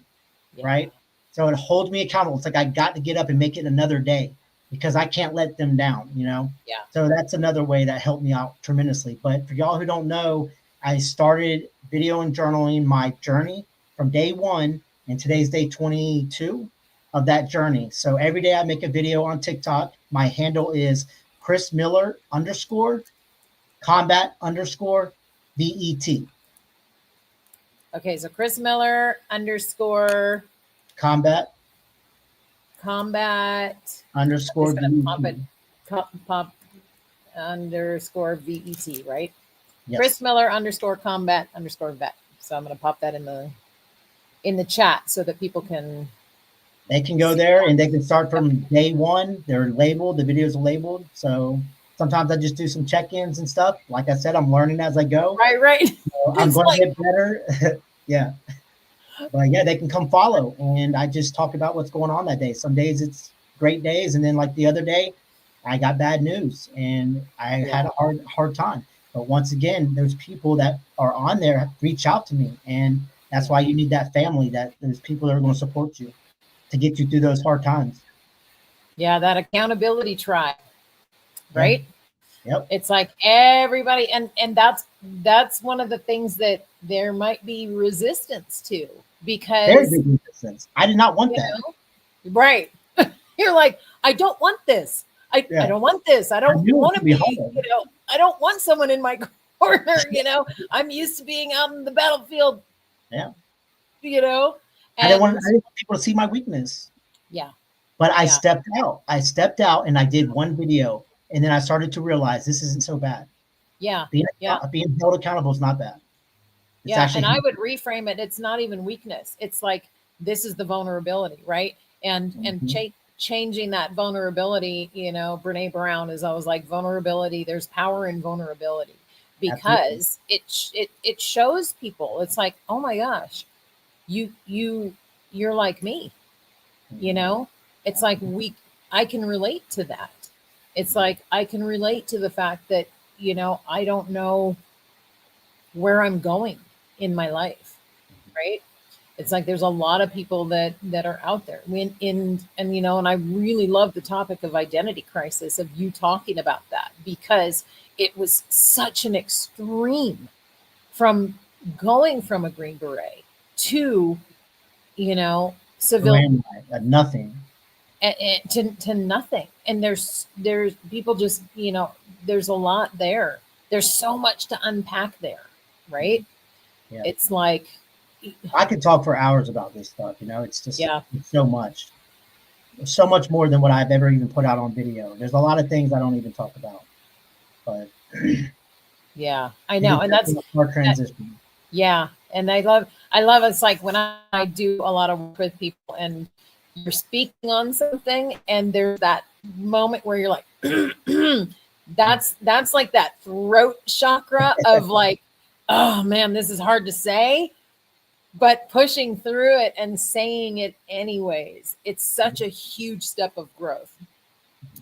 Yeah. right? So it holds me accountable. It's like I got to get up and make it another day because I can't let them down, Yeah. So that's another way that helped me out tremendously. But for y'all who don't know, I started video and journaling my journey from day one, and today's day 22 of that journey. So every day I make a video on TikTok. My handle is Chris Miller underscore combat underscore VET. Okay. So Chris Miller underscore Combat combat. I'm underscore just gonna pop VET. it. Pop underscore VET. Right. Chris Yes. Miller underscore combat underscore vet. So I'm gonna pop that in the chat so that people can They can go see there that. and they can start Yep. from day one. They're labeled, the videos are labeled. So sometimes I just do some check-ins and stuff. Like I said, I'm learning as I go. Right. Right. So I'm It's going to like get better. Yeah. But yeah, they can come follow. And I just talk about what's going on that day. Some days it's great days. And then like the other day, I got bad news and I yeah. had a hard time. But once again, those people that are on there reach out to me. And that's Yeah. why you need that family, that there's people that are going to support you to get you through those hard times. Yeah. That accountability tribe. Yeah. Right. Yep. It's like everybody, and that's one of the things that there might be resistance to Very because big resistance. I did not want you that. know, right. You're like, I don't want this. I Yeah. don't want this. I I don't knew it was want going to to be be, hard. I don't want someone in my corner. I'm used to being out in the battlefield, Yeah. you know, I and didn't want people to see my weakness. yeah, But I yeah, stepped out. I stepped out and I did one video. And then I started to realize this isn't so bad. yeah, Being, yeah, being held accountable is not bad. It's yeah. And actually I would reframe it. It's not even weakness. It's like, this is the vulnerability, right? And Mhm. changing that vulnerability, Brene Brown is always like, vulnerability, there's power in vulnerability, Absolutely. because it shows people, it's like, oh my gosh, you're like me, you Mhm. know it's like, I can relate to that. It's like, I can relate to the fact that, I don't know where I'm going in my life, right? It's like there's a lot of people that are out there. And I really love the topic of identity crisis, of you talking about that, because it was such an extreme, from going from a Green Beret to, Who civil, am I? Nothing. to nothing. And there's people just, there's a lot there. There's so much to unpack there, right? Yeah. It's like, I could talk for hours about this stuff. It's just yeah, it's so much. So much more than what I've ever even put out on video. There's a lot of things I don't even talk about, but yeah, I it know. is And definitely a hard that, transition. yeah. And I love it's like when I do a lot of work with people and you're speaking on something and there's that moment where you're like, that's like that throat chakra of like, oh man, this is hard to say, but pushing through it and saying it anyways. It's such a huge step of growth.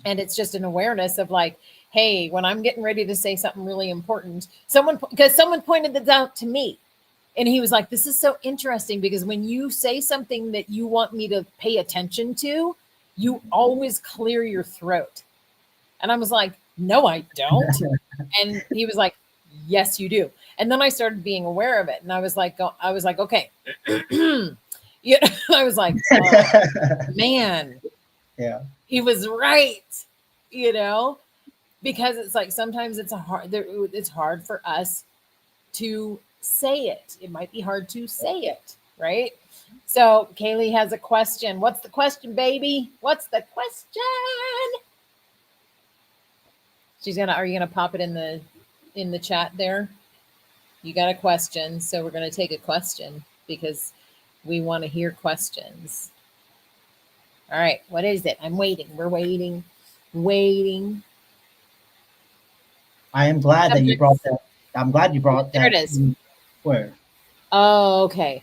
And it's just an awareness of like, hey, when I'm getting ready to say something really important, because someone pointed this out to me, and he was like, this is so interesting, because when you say something that you want me to pay attention to, you always clear your throat. And I was like, no, I don't. And he was like, yes, you do. And then I started being aware of it. And I was like, okay. I was like, oh man, Yeah. he was right, you know, because it's like, sometimes it's hard for us to say it. It might be hard to say it, right? So Kaylee has a question. What's the question, baby? What's the question? Are you gonna pop it in the chat there? You got a question, so we're gonna take a question because we want to hear questions. All right, what is it? I'm waiting. We're waiting. waiting. I am glad that you Subject. brought that. I'm glad you brought There it that is. to where Oh, okay.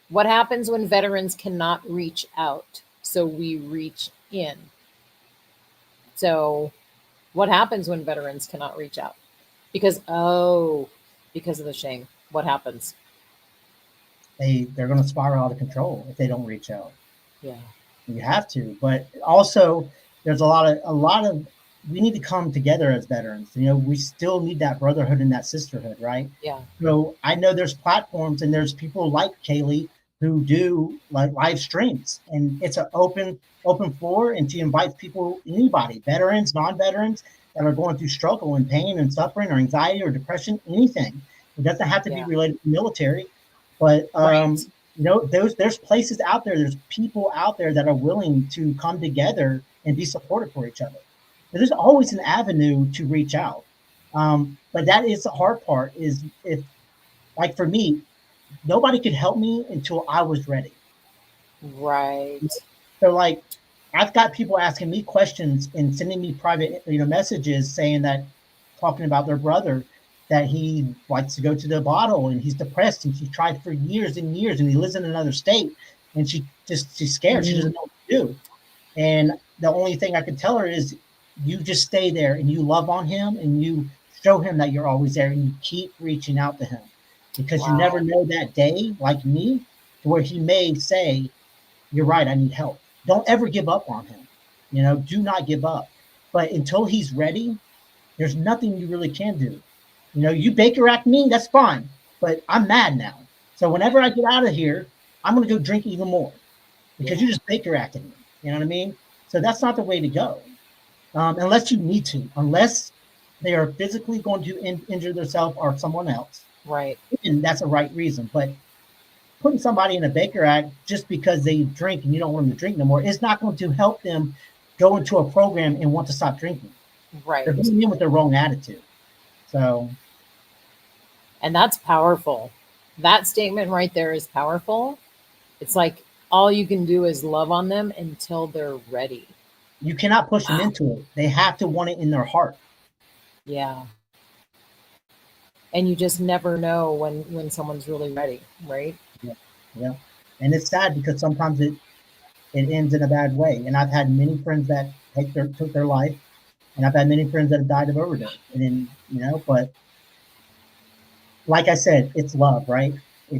What happens when veterans cannot reach out? So we reach in. So what happens when veterans cannot reach out? Because, oh, because of the shame. What happens? they're going to spiral out of control if they don't reach out. Yeah. You have to, but also there's a lot of we need to come together as veterans. We still need that brotherhood and that sisterhood, right? Yeah. So I know there's platforms and there's people like Kaylee who do like live streams, and it's an open floor, and she invites people, anybody, veterans, non-veterans that are going through struggle and pain and suffering or anxiety or depression, anything. It doesn't have to be Yeah. related to the military, but Right. there's places out there, there's people out there that are willing to come together and be supportive for each other. There's always an avenue to reach out. But that is the hard part is if, like for me, nobody could help me until I was ready. Right. So like I've got people asking me questions and sending me private, messages saying that, talking about their brother, that he likes to go to the bottle and he's depressed and she's tried for years and years and he lives in another state and she's scared. She Mm, doesn't know what to do. And the only thing I could tell her is you just stay there and you love on him and you show him that you're always there and you keep reaching out to him, because you never wow. know that day, like me, to where he may say, you're right, I need help. Don't ever give up on him. Do not give up. But until he's ready, there's nothing you really can do. You Baker act me, that's fine. But I'm mad now. So whenever I get out of here, I'm going to go drink even more because Yeah. you just Baker acted me. You know what I mean? So that's not the way to go, unless you need to, unless they are physically going to injure themselves or someone else. Right. And that's a right reason. But putting somebody in a Baker Act just because they drink and you don't want them to drink no more is not going to help them go into a program and want to stop drinking. They're Right. going in with the wrong attitude. So, And that's powerful. That statement right there is powerful. It's like all you can do is love on them until they're ready. you cannot push them Wow. into it. They have to want it in their heart. Yeah. And you just never know when someone's really ready, right? Yeah. Yeah. And it's sad because sometimes it ends in a bad way. And I've had many friends that took their life, and I've had many friends that have died of overdose. And then, but like I said, it's love, right? Yeah.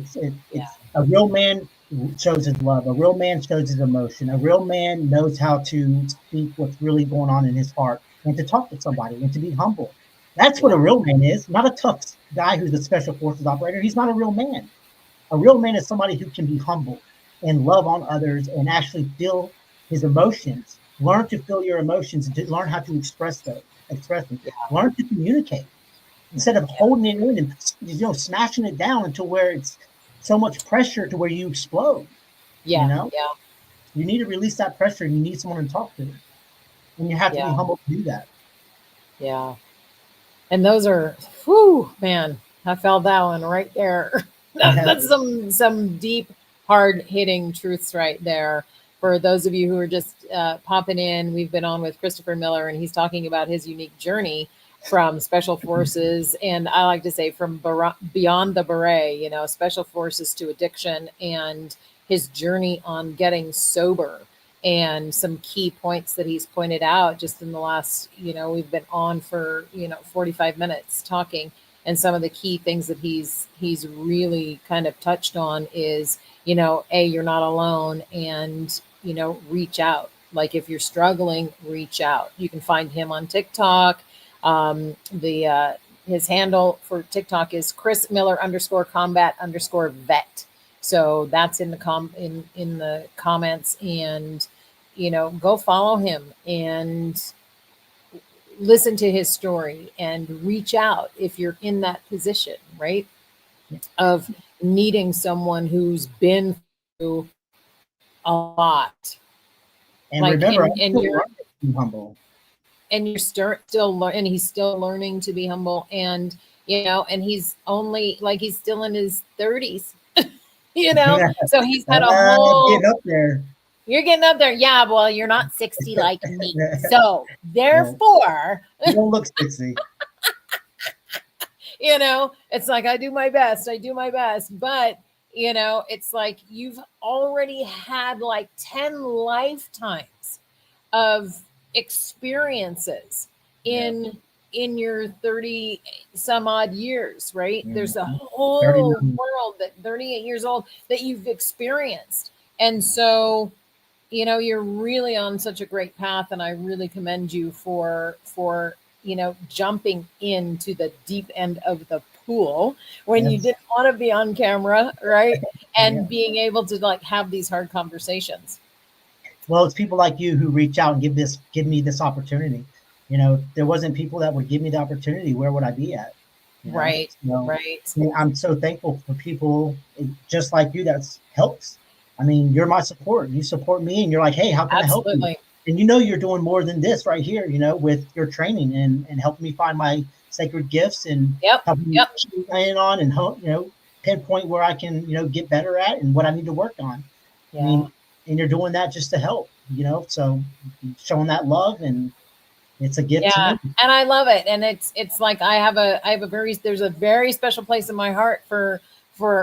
It's a real man shows his love. A real man shows his emotion. A real man knows how to speak what's really going on in his heart and to talk to somebody and to be humble. That's what a Yeah. real man is. Not a tough guy who's a special forces operator. He's not a real man. A real man is somebody who can be humble and love on others and actually feel his emotions. Learn to feel your emotions and to learn how to express them. Yeah. Learn to communicate instead of Yeah. holding it in and smashing it down until where it's so much pressure to where you explode. You Yeah. know, Yeah. you need to release that pressure and you need someone to talk to, and you have to be Yeah. humble to do that. Yeah. And those are, whew, man, I felt that one right there. That's some deep, hard hitting truths right there. For those of you who are just popping in, we've been on with Christopher Miller, and he's talking about his unique journey from special forces, and I like to say from beyond the beret, special forces to addiction, and his journey on getting sober, and some key points that he's pointed out just in the last, we've been on for 45 minutes talking, and some of the key things that he's really kind of touched on is, you're not alone, and reach out. Like if you're struggling, reach out. You can find him on TikTok. The His handle for TikTok is Chris Miller _combat_vet. So that's in the in the comments, and go follow him and listen to his story and reach out if you're in that position, right? Of needing someone who's been through a lot. And Like, remember, I'm and still you're learning to be humble. and you're and he's still learning to be humble, and and he's only, like, he's still in his 30s. So he's had a Getting whole, up there. You're getting up there. Yeah, well, you're not 60 like me. So Yeah. therefore, You don't look 60. it's like I do my best. I do my best. But, it's like you've already had like 10 lifetimes of experiences Yeah. in your 30 some odd years, right? There's a Mhm. whole 39. world that 38 years old that you've experienced. And so, you're really on such a great path, and I really commend you for jumping into the deep end of the pool when you Yes. didn't want to be on camera, right? Yeah. And being able to like have these hard conversations. Well, it's people like you who reach out and give me this opportunity. If there wasn't people that would give me the opportunity, where would I be at? Right, So right. I mean, I'm so thankful for people just like you that helps. I mean, you're my support. You support me, and you're like, hey, how can I help you? Absolutely. And you're doing more than this right here. With your training and helping me find my sacred gifts and Yep, helping me yep. keep in on and pinpoint where I can get better at and what I need to work on. I Yeah. mean, and you're doing that just to help. So showing that love, and it's a gift to Yeah, me. and I love it. And it's like I have a very there's a very special place in my heart for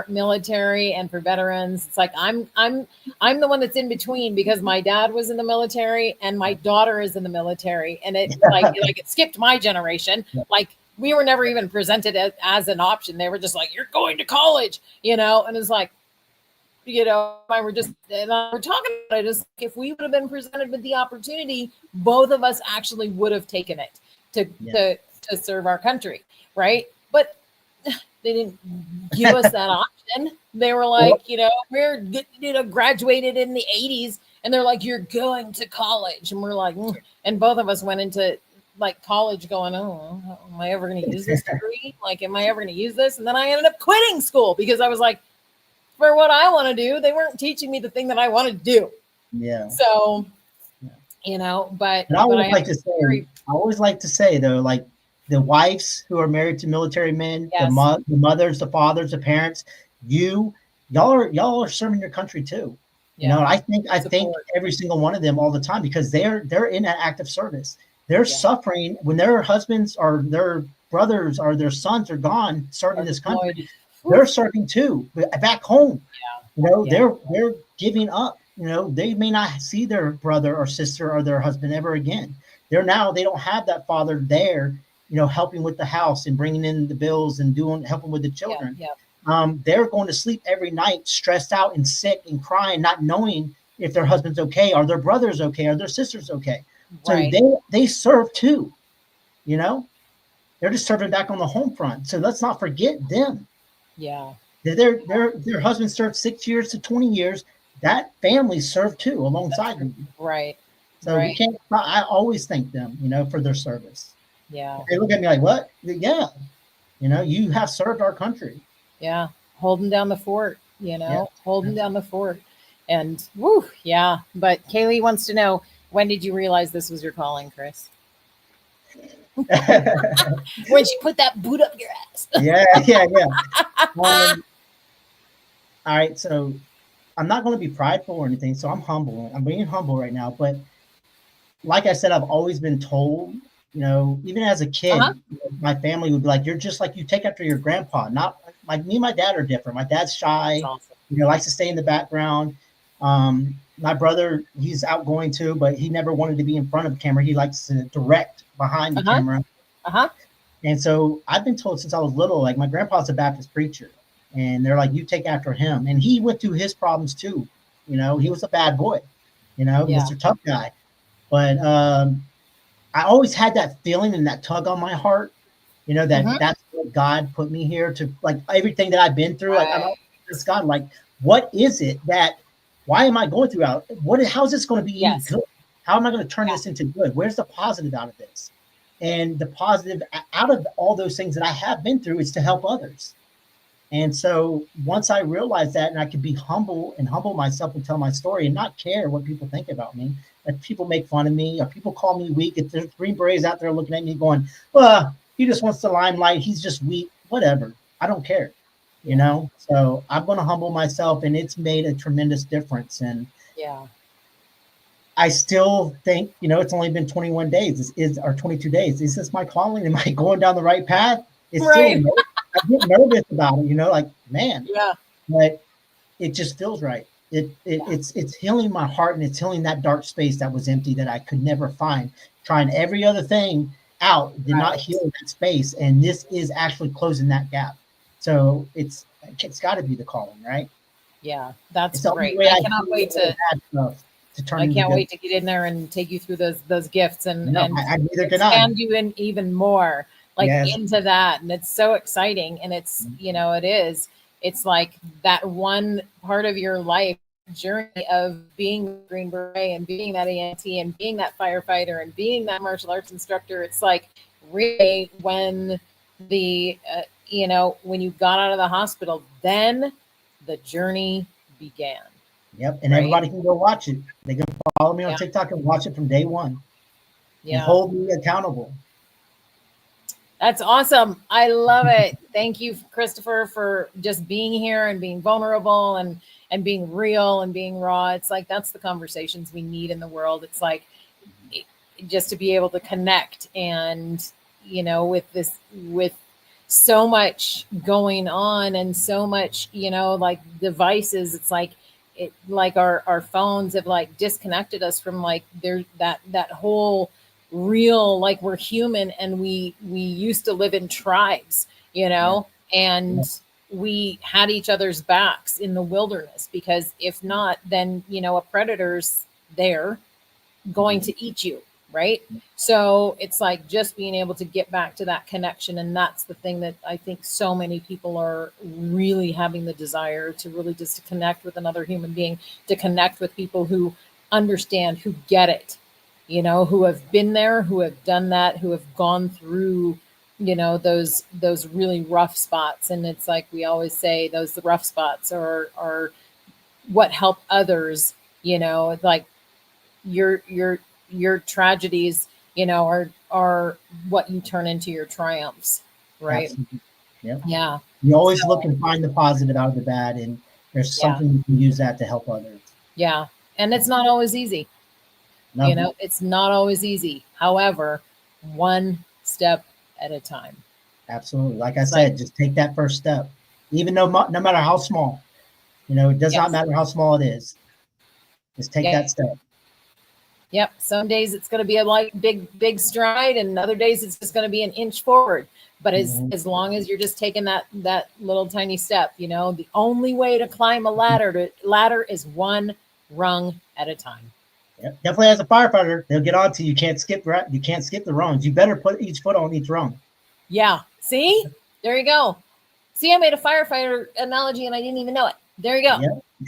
military and for veterans. It's like I'm the one that's in between because my dad was in the military and my daughter is in the military, and it like it skipped my generation. Like we were never even presented as an option. They were just like, you're going to college, and it's like, I were just and I were talking about it. It's like if we would have been presented with the opportunity, both of us actually would have taken it to Yeah. to to serve our country, right? But they didn't give us that option. They were Well, like, we're graduated in the '80s, and they're like, you're going to college, and we're like, "Mm." And both of us went into like college, going, oh, am I ever going to use this degree? Like, am I ever going to use this? And then I ended up quitting school because I was like, for what I want to do, they weren't teaching me the thing that I wanted to do. yeah. So, Yeah. but And I but always I have like to say, very though, like the wives who are married to military men, yes, the mothers, the fathers, the parents, you, y'all are serving your country too. yeah, I think support, every single one of them all the time because they're in that active service. They're yeah, suffering when their husbands or their brothers or their sons are gone serving are this deployed. country. Whew, They're serving too, but back home. yeah, They're giving up. They may not see their brother or sister or their husband ever again. They don't have that father there, helping with the house and bringing in the bills and helping with the yeah, children. yeah, They're going to sleep every night, stressed out and sick and crying, not knowing if their husband's okay, or their brother's okay, or their sister's okay. So right, they serve too. You know, they're just serving back on the home front. So let's not forget them. yeah, Their husband served 6 years to 20 years. That family served too that's alongside true. them. Right, So we right, can't. I always thank them, for their service. yeah, They look at me like, "What? Yeah, you have served our country." yeah, holding down the fort, Yeah. holding down the fort, and woo, yeah. But Kaylee wants to know, when did you realize this was your calling, Chris? When she put that boot up your ass. Yeah, yeah, yeah. Um, all right, so I'm not going to be prideful or anything, so I'm humble. I'm being humble right now, but like I said, I've always been told, even as a Uh-huh. kid, my family would be like, "You're just like you take after your grandpa." Not like me and my dad are different. My dad's That's shy, awesome. likes to stay in the background. My brother, he's outgoing too, but he never wanted to be in front of the camera. He likes to direct behind the Uh-huh. camera. Uh-huh. And so I've been told since I was little, like my grandpa's a Baptist preacher, and they're like, "You take after him." And he went through his problems too. He was a bad boy, Yeah. Mr. Tough Guy. But I always had that feeling and that tug on my heart, Mm-hmm. that's what God put me here to, like everything that I've been through. Like I'm Right. this God, like what is it that? Why am I going through out? How's this going to be any Yes. good? How am I going to turn Yeah. this into good? Where's the positive out of this? And the positive out of all those things that I have been through is to help others. And so once I realized that, and I could be humble and humble myself and tell my story and not care what people think about me, if people make fun of me or people call me weak, if there's Green Berets out there looking at me going, well, he just wants the limelight, he's just weak, whatever. I don't care, Yeah. So I'm going to humble myself, and it's made a tremendous difference. And Yeah. I still think, it's only been 21 days, or 22 days. Is this my calling? Am I going down the right path? It's still, Right. I get nervous about it, like, man, Yeah. but it just feels right. Yeah. It's healing my heart, and it's healing that dark space that was empty that I could never find. Trying every other thing out did not Right. heal that space, and this is actually closing that gap. So it's got to be the calling, right? Yeah. That's It's the only great. way I I cannot see wait all the to bad stuff to turn I into can't good. wait to get in there and take you through those gifts No, and I neither can I. expand you in even more like Yes. into that. And it's so exciting. And it's, it is. It's like that one part of your life journey of being a Green Beret and being that EMT and being that firefighter and being that martial arts instructor. It's like really when when you got out of the hospital, then the journey began. Yep. And Right? everybody can go watch it. They can follow me on Yeah. TikTok and watch it from day one and Yeah. hold me accountable. That's awesome. I love it. Thank you, Christopher, for just being here and being vulnerable and being real and being raw. It's like that's the conversations we need in the world. It's like just to be able to connect and with so much going on and so much like devices. It's like our phones have like disconnected us from like there that whole real, like we're human and we used to live in tribes, Yeah. and we had each other's backs in the wilderness, because if not, then a predator's there going Mhm. to eat you, right? So it's like just being able to get back to that connection. And that's the thing that I think so many people are really having the desire to really just to connect with another human being, to connect with people who understand, who get it, who have been there, who have done that, who have gone through those really rough spots. And it's like we always say, those rough spots are what help others, like your tragedies, are what you turn into your triumphs, right? Absolutely. Yep. Yeah. You always look So and find the positive out of the bad, and there's yeah, something you can use that to help others. yeah. And it's not always easy. No, It's not always easy. However, one step at a time. absolutely. Like I It's like, said, just take that first step, even though no matter how small. It does not yes, matter how small it is. Just take yeah, that step. yep. Some days it's going to be a like big stride, and other days it's just going to be an inch forward. But Mhm. as long as you're just taking that little tiny step, the only way to climb a ladder is one rung at a time. Yep. Definitely, as a firefighter, they'll get on to you. Can't skip. You can't skip the rungs. You better put each foot on each rung. Yeah. See, there you go. See, I made a firefighter analogy and I didn't even know it. There you go.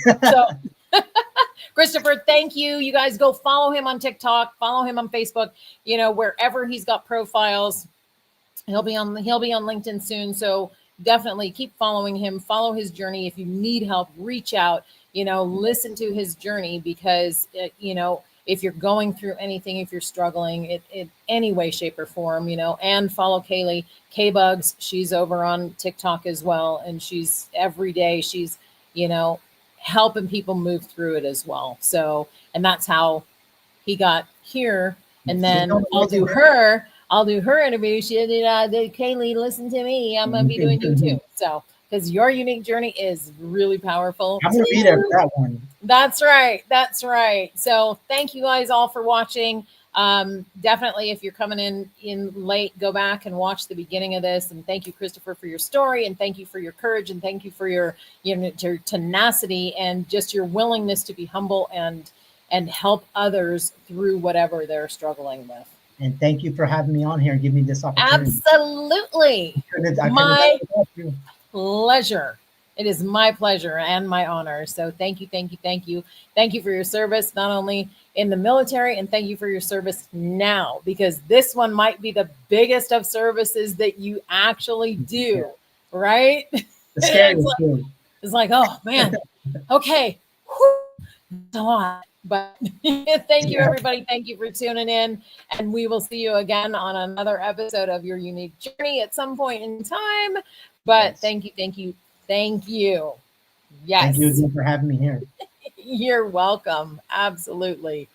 Yep. So Christopher, thank you. You guys go follow him on TikTok, follow him on Facebook, wherever he's got profiles. He'll be on LinkedIn soon. So definitely keep following him, follow his journey. If you need help, reach out, listen to his journey, because if you're going through anything, if you're struggling in any way, shape, or form, and follow Kaylee K-Bugs. She's over on TikTok as well. And she's every day, she's, you know, helping people move through it as well. So, and that's how he got here. And She's then on the way to I'll do her interview. She did, Kaylee, listen to me. I'm going to be doing you too. So, because your unique journey is really powerful I'm going to be there for too. that one. That's right. That's right. So thank you guys all for watching. Definitely, if you're coming in late, go back and watch the beginning of this. And thank you, Christopher, for your story, and thank you for your courage, and thank you for your your tenacity and just your willingness to be humble and help others through whatever they're struggling with. And thank you for having me on here and giving me this opportunity. Absolutely. I couldn't have done My it without you. pleasure. It is my pleasure and my honor. So thank you, thank you, thank you. Thank you for your service, not only in the military, and thank you for your service now, because this one might be the biggest of services that you actually do, right? The It's scariest like, too. it's like, oh man, okay, whew, that's a lot. But thank you, Yeah. everybody. Thank you for tuning in. And we will see you again on another episode of Your Unique Journey at some point in time. But Yes. thank you, thank you, thank you. Thank you Yes, again for having me here. you're welcome. Absolutely.